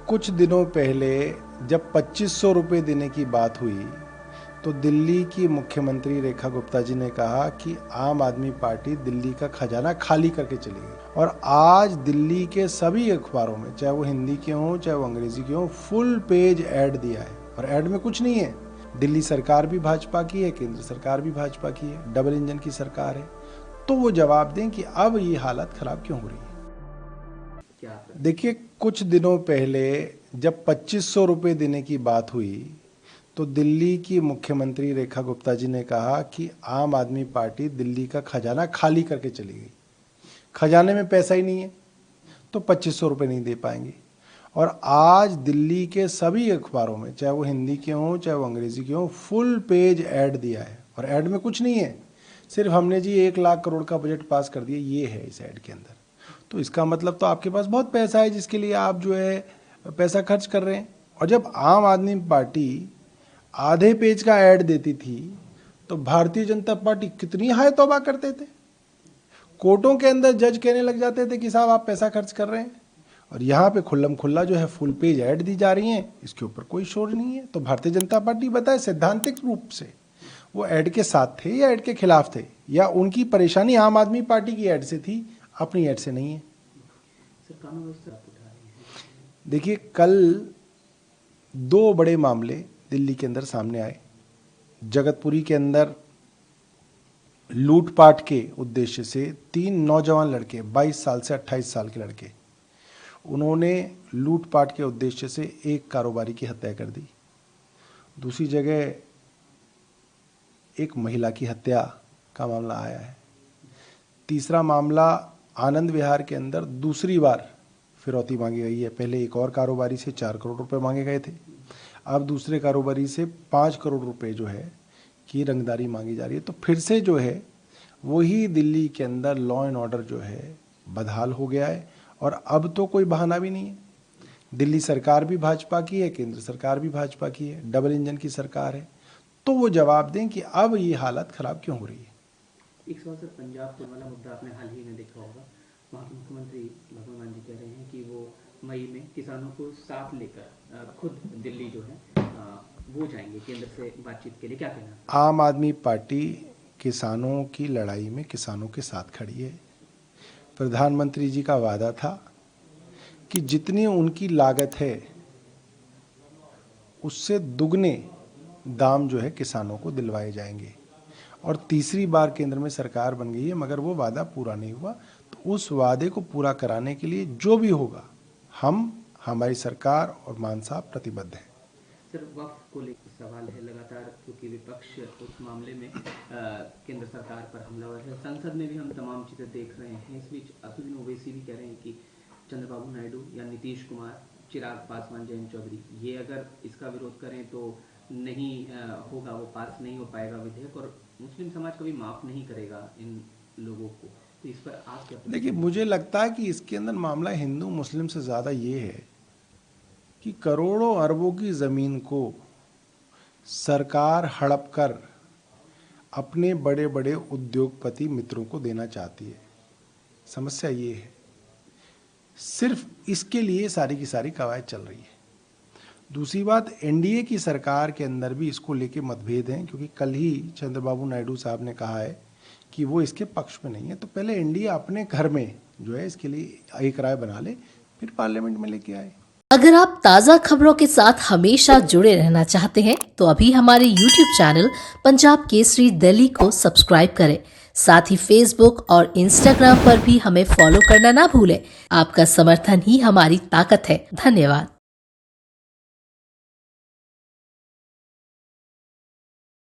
कुछ दिनों पहले जब 2500 रुपये देने की बात हुई तो दिल्ली की मुख्यमंत्री रेखा गुप्ता जी ने कहा कि आम आदमी पार्टी दिल्ली का खजाना खाली करके चली गई। और आज दिल्ली के सभी अखबारों में, चाहे वो हिंदी के हों चाहे वो अंग्रेजी के हों, फुल पेज ऐड दिया है। और ऐड में कुछ नहीं है। दिल्ली सरकार भी भाजपा की है, केंद्र सरकार भी भाजपा की है, डबल इंजन की सरकार है। तो वो जवाब दें कि अब ये हालत खराब क्यों हो रही है। देखिए, कुछ दिनों पहले जब 2500 रुपये देने की बात हुई तो दिल्ली की मुख्यमंत्री रेखा गुप्ता जी ने कहा कि आम आदमी पार्टी दिल्ली का खजाना खाली करके चली गई। खजाने में पैसा ही नहीं है तो 2500 रुपये नहीं दे पाएंगे। और आज दिल्ली के सभी अखबारों में, चाहे वो हिंदी के हों चाहे वो अंग्रेजी के हों, फुल पेज ऐड दिया है। और ऐड में कुछ नहीं है, सिर्फ हमने जी 1 लाख करोड़ का बजट पास कर दिया, ये है इस ऐड के अंदर। तो इसका मतलब तो आपके पास बहुत पैसा है जिसके लिए आप जो है पैसा खर्च कर रहे हैं। और जब आम आदमी पार्टी आधे पेज का ऐड देती थी तो भारतीय जनता पार्टी कितनी हाय तौबा करते थे। कोर्टों के अंदर जज कहने लग जाते थे कि साहब आप पैसा खर्च कर रहे हैं। और यहाँ पे खुल्लम खुल्ला जो है फुल पेज ऐड दी जा रही हैं, इसके ऊपर कोई शोर नहीं है। तो भारतीय जनता पार्टी बताए सैद्धांतिक रूप से वो ऐड के साथ थे या ऐड के खिलाफ थे, या उनकी परेशानी आम आदमी पार्टी की ऐड से थी, अपनी ऐड से नहीं है। देखिए, कल 2 बड़े मामले दिल्ली के अंदर सामने आए। जगतपुरी के अंदर लूटपाट के उद्देश्य से 3 नौजवान लड़के, 22 साल से 28 साल के लड़के, उन्होंने लूटपाट के उद्देश्य से एक कारोबारी की हत्या कर दी। दूसरी जगह एक महिला की हत्या का मामला आया है। तीसरा मामला आनंद विहार के अंदर दूसरी बार फिरौती मांगी गई है। पहले एक और कारोबारी से 4 करोड़ रुपए मांगे गए थे, अब दूसरे कारोबारी से 5 करोड़ रुपए जो है की रंगदारी मांगी जा रही है। तो फिर से जो है वही दिल्ली के अंदर लॉ एंड ऑर्डर जो है बदहाल हो गया है। और अब तो कोई बहाना भी नहीं है। दिल्ली सरकार भी भाजपा की है, केंद्र सरकार भी भाजपा की है, डबल इंजन की सरकार है। तो वो जवाब दें कि अब ये हालत खराब क्यों हो रही है। एक सवाल सर, पंजाब वाला मुद्दा आपने हाल ही में देखा होगा। वहाँ के मुख्यमंत्री भगवंत मान जी कह रहे हैं कि वो मई में किसानों को साथ लेकर खुद दिल्ली जो है वो जाएंगे केंद्र से बातचीत के लिए। क्या कहना है? आम आदमी पार्टी किसानों की लड़ाई में किसानों के साथ खड़ी है। प्रधानमंत्री जी का वादा था कि जितनी उनकी लागत है उससे दुगने दाम जो है किसानों को दिलवाए जाएंगे। और तीसरी बार केंद्र में सरकार बन गई है, मगर वो वादा पूरा नहीं हुआ। तो उस वादे को पूरा कराने के लिए जो भी होगा, हमारी सरकार और मान साहब प्रतिबद्ध है। सर, वक्फ को लेकर सवाल है लगातार, क्योंकि विपक्ष उस मामले में केंद्र सरकार पर हमलावर है। संसद में भी हम तमाम चीज़ें देख रहे हैं। इस बीच असुद्दीन ओवैसी भी कह रहे हैं कि चंद्रबाबू नायडू या नीतीश कुमार, चिराग पासवान, जयंत चौधरी, ये अगर इसका विरोध करें तो नहीं होगा, वो पास नहीं हो पाएगा विधेयक, और मुस्लिम समाज कभी माफ नहीं करेगा इन लोगों को। तो इस पर आप क्या? देखिए, मुझे लगता है कि इसके अंदर मामला हिंदू मुस्लिम से ज़्यादा ये है कि करोड़ों अरबों की ज़मीन को सरकार हड़प कर अपने बड़े बड़े उद्योगपति मित्रों को देना चाहती है। समस्या ये है, सिर्फ इसके लिए सारी की सारी कवायद चल रही है। दूसरी बात, एनडीए की सरकार के अंदर भी इसको लेके मतभेद हैं, क्योंकि कल ही चंद्रबाबू नायडू साहब ने कहा है कि वो इसके पक्ष में नहीं है। तो पहले एनडीए अपने घर में जो है इसके लिए एक राय बना ले, फिर पार्लियामेंट में लेके आए। अगर आप ताज़ा खबरों के साथ हमेशा जुड़े रहना चाहते हैं तो अभी हमारे YouTube चैनल पंजाब केसरी दिल्ली को सब्सक्राइब करें। साथ ही Facebook और Instagram पर भी हमें फॉलो करना ना भूलें। आपका समर्थन ही हमारी ताकत है। धन्यवाद।